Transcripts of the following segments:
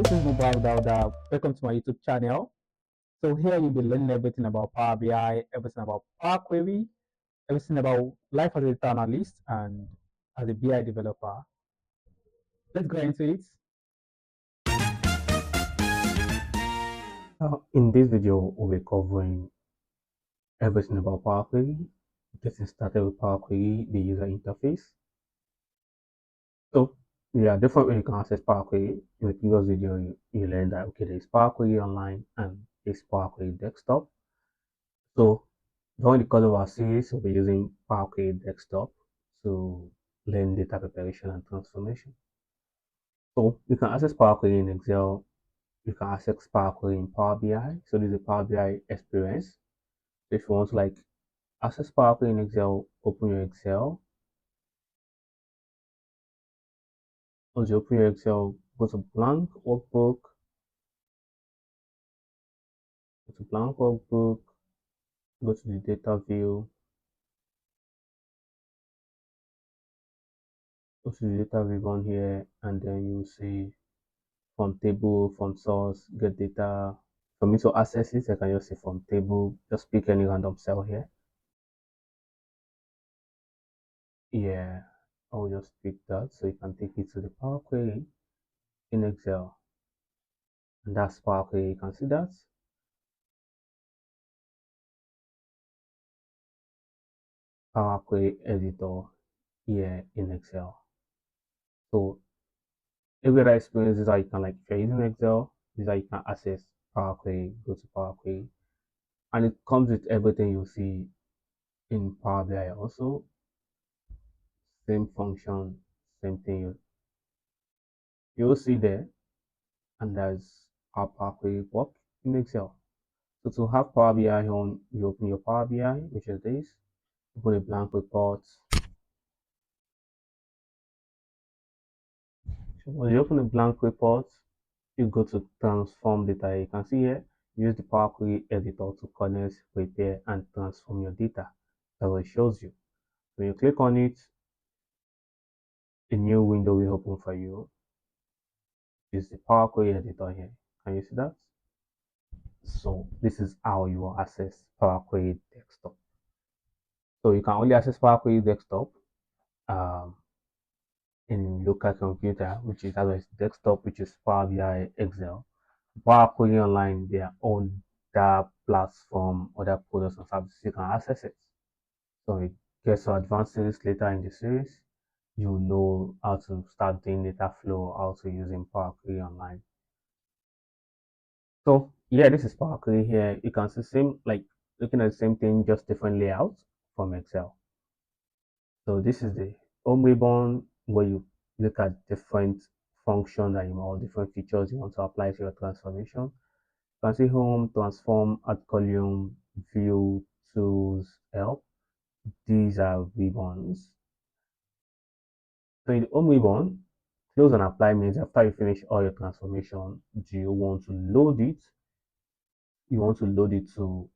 This is Mobile Dauda. Welcome to my YouTube channel. So here you'll be learning everything about Power BI, everything about Power Query, everything about life as a data analyst and as a BI developer. Let's go into it. In this video, we'll be covering everything about Power Query, getting started with Power Query, the user interface. So there are different ways you can access Power Query. In the previous video, you learned that okay, there's Power Query Online and there's Power Query Desktop. So during the course of our series, we'll be using Power Query Desktop to learn data preparation and transformation. So you can access Power Query in Excel, you can access Power Query in Power BI. So this is a Power BI experience. So if you want to access Power Query in Excel, open your Excel. Once you open your Excel, go to blank workbook, go to the data view, go to the data view on here, and then you see from table, from source, get data. For me to access it, I can just say from table, just pick any random cell here. Yeah, I'll just pick that so you can take it to the Power Query in Excel. And that's Power Query, you can see that. Power Query editor here in Excel. So every other experience is how you can if you're using Excel, this is how you can access Power Query, go to Power Query. And it comes with everything you see in Power BI also. Same function, same thing you'll see there, and that's how Power Query work in Excel. So to have Power BI on, you open your Power BI, which is this, open a blank report. So when you open a blank report, you go to transform data. You can see here, use the Power Query editor to connect, prepare, and transform your data. That's what it shows you. When you click on it, a new window will open for you. Use the Power Query editor here. Can you see that? So this is how you will access Power Query Desktop. So you can only access Power Query Desktop um, in local computer, which is otherwise desktop, which is Power BI, Excel. Power Query Online, their own that platform, other products and services, you can access it. So it gets to advanced series later in the series. You know how to start doing data flow, how to using Power Query Online. So yeah, this is Power Query here. You can see same looking at the same thing, just different layout from Excel. So this is the home ribbon where you look at different functions and all different features you want to apply to your transformation. You can see home, transform, add column, view, tools, help. These are ribbons. So in the home ribbon, close and apply means after you finish all your transformation, do you want to load it? You want to load it to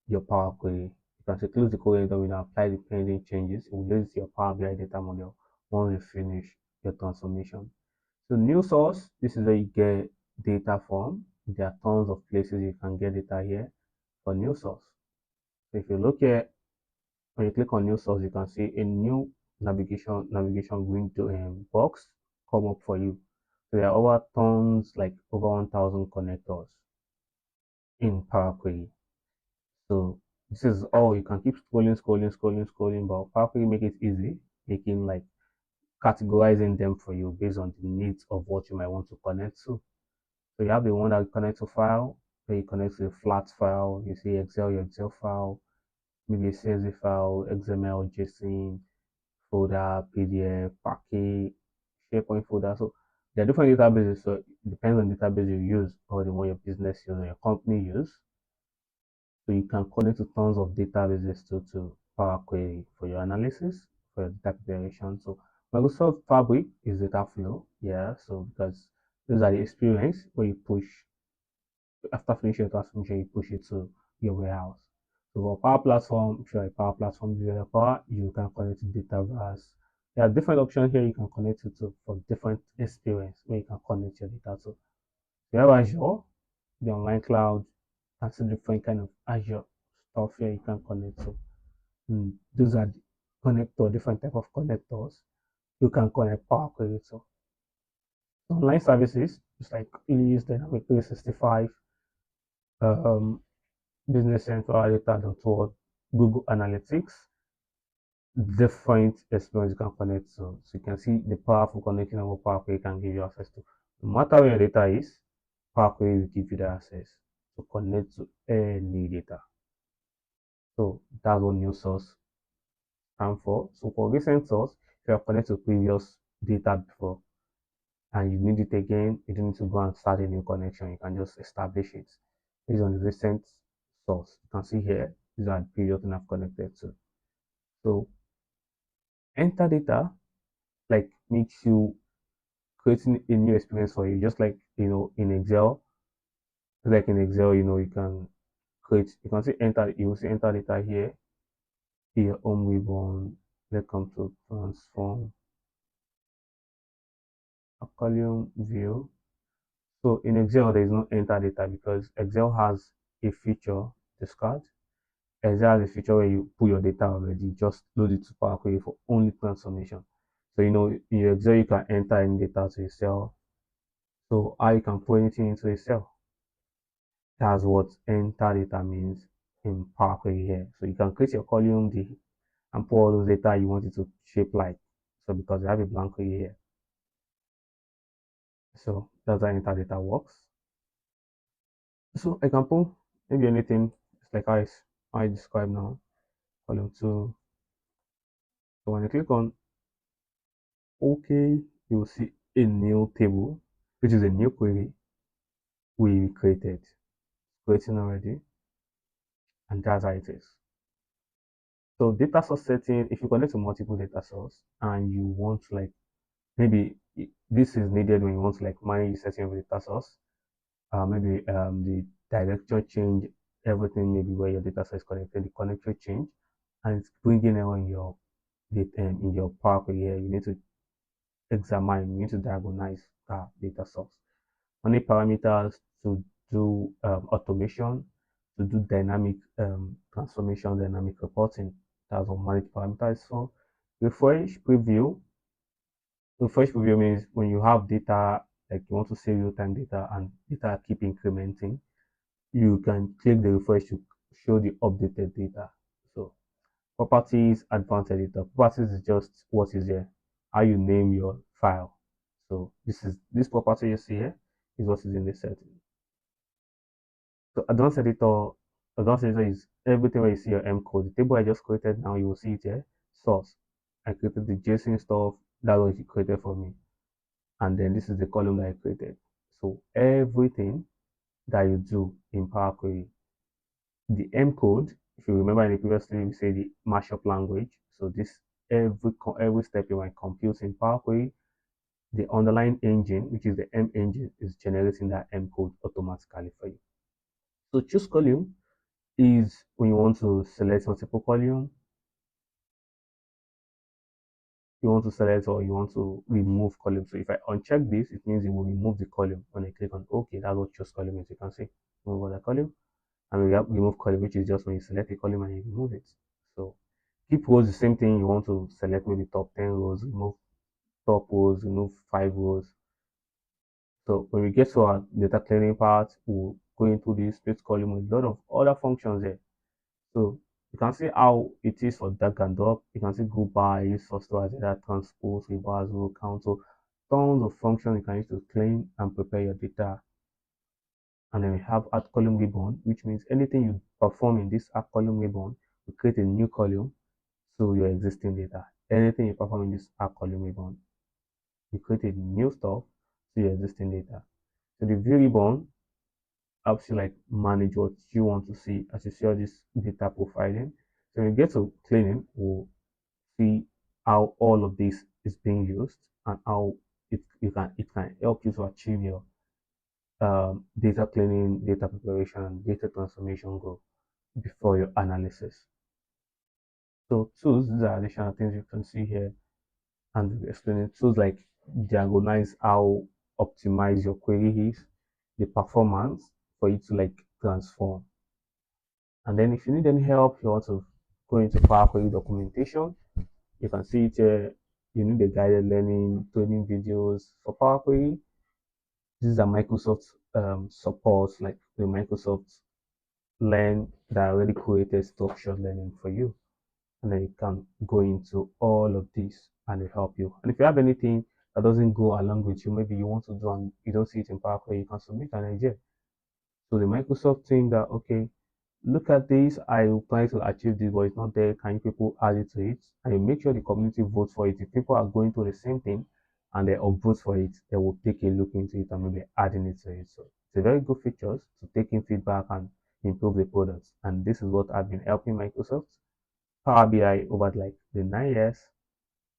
your Power Query. You can say close the code editor, will apply the pending changes. It will load it to your Power BI data model once you finish your transformation. So new source, this is where you get data from. There are tons of places you can get data here for new source. So if you look here, when you click on new source, you can see a new navigation window box come up for you. So there are over tons, like over 1,000 connectors in Power Query. So this is all, you can keep scrolling, but Power Query make it easy, making categorizing them for you based on the needs of what you might want to connect to. So you have the one that you connect to file, where you connect to a flat file, you see Excel, your Excel file, maybe a CSV file, XML, JSON, folder, PDF, package, SharePoint folder. So there are different databases, so it depends on the database you use or the one your business use or your company use. So you can connect to tons of databases to Power Query for your analysis, for your data preparation. So Microsoft Fabric is data flow. Yeah, so because those are the experience where you push after finishing your transformation, you push it to your warehouse. So for Power Platform, if you're a Power Platform developer, you can connect to Dataverse. There are different options here you can connect to for different experience where you can connect your data to. You have Azure, the online cloud, that's a different kind of Azure stuff here you can connect to. Those are the connector, different type of connectors you can connect Power Query to. Online services, just like Lease, Dynamic 365, um, Business Central, Data.org, Google Analytics, different experience you can connect to. So you can see the powerful connection of what Power Query can give you access to. No matter where your data is, Power Query will give you the access to connect to any data. So that's what new source stands for. So for recent source, if you are connected to previous data before and you need it again, you don't need to go and start a new connection. You can just establish it based on the recent source. You can see here, these are the previous one I've connected to. So enter data like makes you creating a new experience for you, just like in Excel. Like in Excel, you can create. You can see enter. You will see enter data here. Here, home ribbon. Let's come to transform a column view. So in Excel, there is no enter data because Excel has a feature, discard. Excel has a feature where you put your data already, just load it to Power Query for only transformation. So in your Excel you can enter any data to a cell. So how you can put anything into a cell. That's what enter data means in Power Query here. So you can create your column D and put all those data you want it to shape like. So because you have a blank query here. So that's how enter data works. So example, maybe anything, it's like I describe now, column 2. So when you click on OK, you will see a new table, which is a new query we created. Creating already, and that's how it is. So data source setting, if you connect to multiple data source and you want like maybe this is needed when you want to like manage setting of data source, maybe the director change, everything maybe where your data source is connected, the connector change, and it's bringing error in your in your Power Query here. You need to examine, you need to diagnose that data source. Only parameters to do automation, to do dynamic transformation, dynamic reporting. That's what manage parameters for. Refresh preview. Refresh preview means when you have data, like you want to save real-time data and data keep incrementing, you can click the refresh to show the updated data. So properties, advanced editor. Properties is just what is there, how you name your file. So this property you see here is what is in the setting. So advanced editor is everything where you see your M code. The table I just created now, you will see it here. Source. I created the JSON stuff. That was created for me. And then this is the column that I created. So everything that you do in Power Query, the M code, if you remember in the previous thing, we say the mashup language. So this every step you might compute in Power Query, the underlying engine, which is the M engine, is generating that M code automatically for you. So choose column is when you want to select multiple column, you want to select or you want to remove column. So if I uncheck this, it means it will remove the column. When I click on OK, that's what choose column is. You can see remove the column and we have remove column, which is just when you select a column and you remove it. So keep rows the same thing. You want to select maybe top 10 rows, remove top rows, remove 5 rows. So when we get to our data cleaning part, we'll go into this split column with a lot of other functions there. So you can see how it is for drag and drop. You can see go by, use source to data, transpose, reverse, row count. So tons of functions you can use to clean and prepare your data. And then we have add column ribbon, which means anything you perform in this add column ribbon, you create a new column to your existing data. Anything you perform in this add column ribbon, you create a new stuff to your existing data. So the view ribbon helps you like manage what you want to see as you see all this data profiling. So when you get to cleaning, we'll see how all of this is being used and how it can help you to achieve your data cleaning, data preparation, and data transformation goal before your analysis. So tools, these are additional things you can see here and explaining tools like diagnose how optimize your query is. the performance for it to like transform. And then if you need any help, you want to go into Power Query documentation, you can see it here. You need the guided learning training videos for Power Query. These are Microsoft supports, like the Microsoft Learn that already created structured learning for you. And then you can go into all of this and it help you. And if you have anything that doesn't go along with you, maybe you want to do and you don't see it in Power Query, you can submit an idea. So the Microsoft think that, okay, look at this, I will try to achieve this, but it's not there. Can you people add it to it? And you make sure the community votes for it. If people are going through the same thing and they all vote for it, they will take a look into it and maybe adding it to it. So it's a very good features to take in feedback and improve the products. And this is what I've been helping Microsoft Power BI over like the 9 years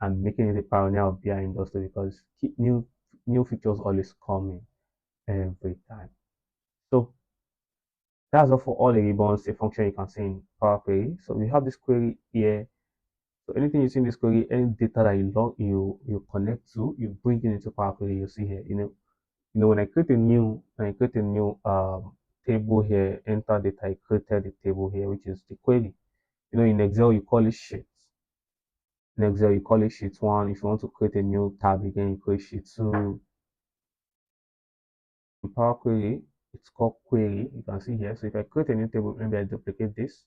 and making it a pioneer of BI industry because new features always coming every time. So that's all for all the ribbons, the function you can see in Power Query. So we have this query here. So anything you see in this query, any data that you connect to, you bring it into Power Query. You see here, when I create a new table here, enter data, I created the table here, which is the query. In Excel you call it sheets. In Excel you call it sheet one. If you want to create a new tab again, you create sheet two. In Power Query, it's called query. You can see here. So if I create a new table, maybe I duplicate this.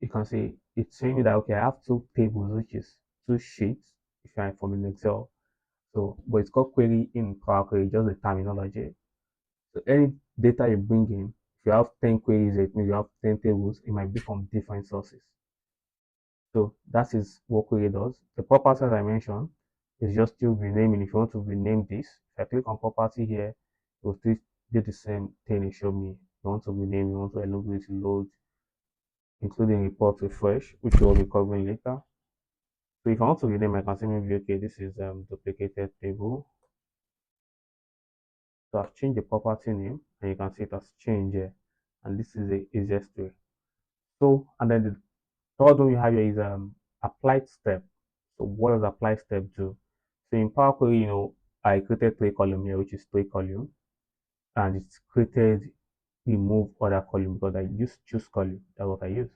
You can see it's saying me that okay, I have two tables, which is two sheets if I'm from an Excel. So, but it's called query in Power Query, just the terminology. So any data you bring in, if you have 10 queries, it means you have 10 tables, it might be from different sources. So that is what query does. The property as I mentioned is just still renaming. If you want to rename this, if I click on property here, it will still do the same thing it showed me. You want to rename, you want to enable it to load, including report refresh, which we'll be covering later. So if I want to rename, I can say maybe okay, this is duplicated table. So I've changed the property name, and you can see it has changed here. And this is the easiest way. So and then the third one you have here is applied step. So what does applied step do? So in Power Query, I created three column here, which is three column, and it's created remove other column because I just choose column. That's what I use.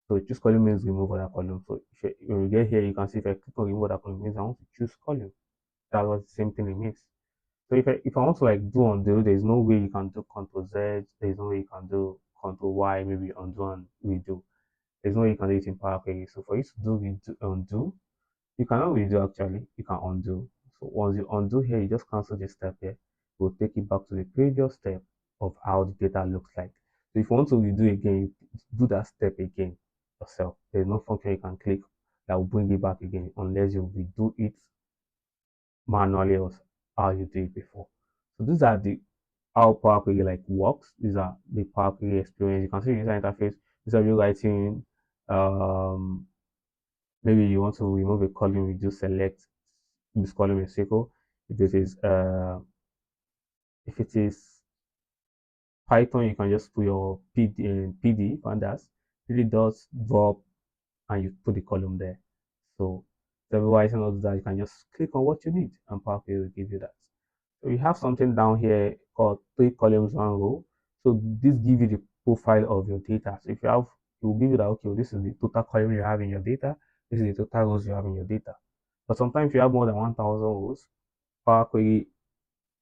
So choose column means remove other column. So when you get here, you can see if I click on remove other column, means I want to choose column. That was the same thing it means. So if I want to like do undo, there's no way you can do Control Z. There's no way you can do Control Y, maybe undo and redo. There's no way you can do it in Power Query. So for you to do undo, you cannot redo actually. You can undo. So once you undo here, you just cancel this step here. It will take you back to the previous step of how the data looks like. So if you want to redo again, you do that step again yourself. There's no function you can click that will bring it back again unless you redo it manually or how you did it before. So these are the how Power Query like works. These are the Power Query experience. You can see the user interface. These are you writing. Maybe you want to remove a column, you just select this column in circle. If it is Python, you can just put your PD pandas, PD dots drop, and you put the column there. So otherwise, and all that, you can just click on what you need, and Power Query will give you that. So you have something down here called three columns, one row. So this gives you the profile of your data. So if you have, it will give you that, okay, this is the total column you have in your data. This is the total rows you have in your data. But sometimes you have more than 1,000 rows. Power Query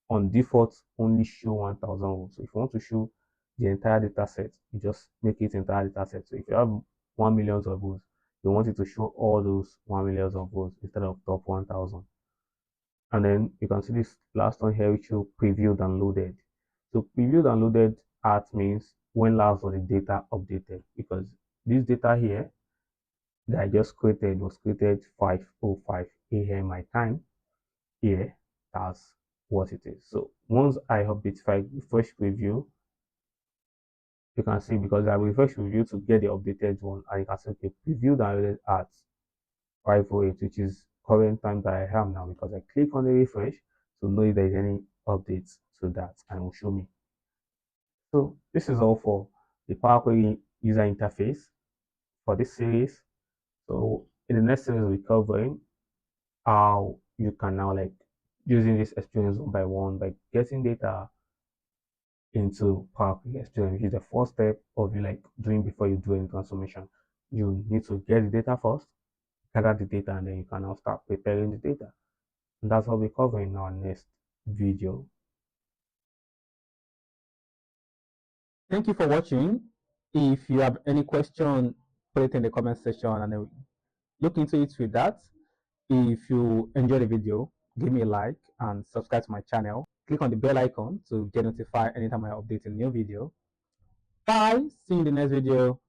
on default only show 1,000 rows. So if you want to show the entire data set, you just make it entire data set. So if you have 1 million of rows, you want it to show all those 1 million of rows instead of top 1,000. And then you can see this last one here, which show preview downloaded. So preview downloaded at means when last was the data updated, because this data here that I just created was created 5:05 a.m. my time here. That's what it is. So once I update, if I refresh preview, you can see because I refresh preview to get the updated one, and you can see okay, preview downloaded at 5:08, which is current time that I am now, because I click on the refresh to know if there is any updates to that, and it will show me. So this is all for the Power Query user interface for this series. So in the next series we're covering how you can now like using this experience one by one by getting data into Power Query Experience, which is the first step of you like doing before you do any transformation. You need to get the data first, gather the data, and then you can now start preparing the data. And that's what we cover in our next video. Thank you for watching. If you have any question, put it in the comment section and then look into it with that. If you enjoy the video, give me a like and subscribe to my channel. Click on the bell icon to get notified anytime I update a new video. Bye. See you in the next video.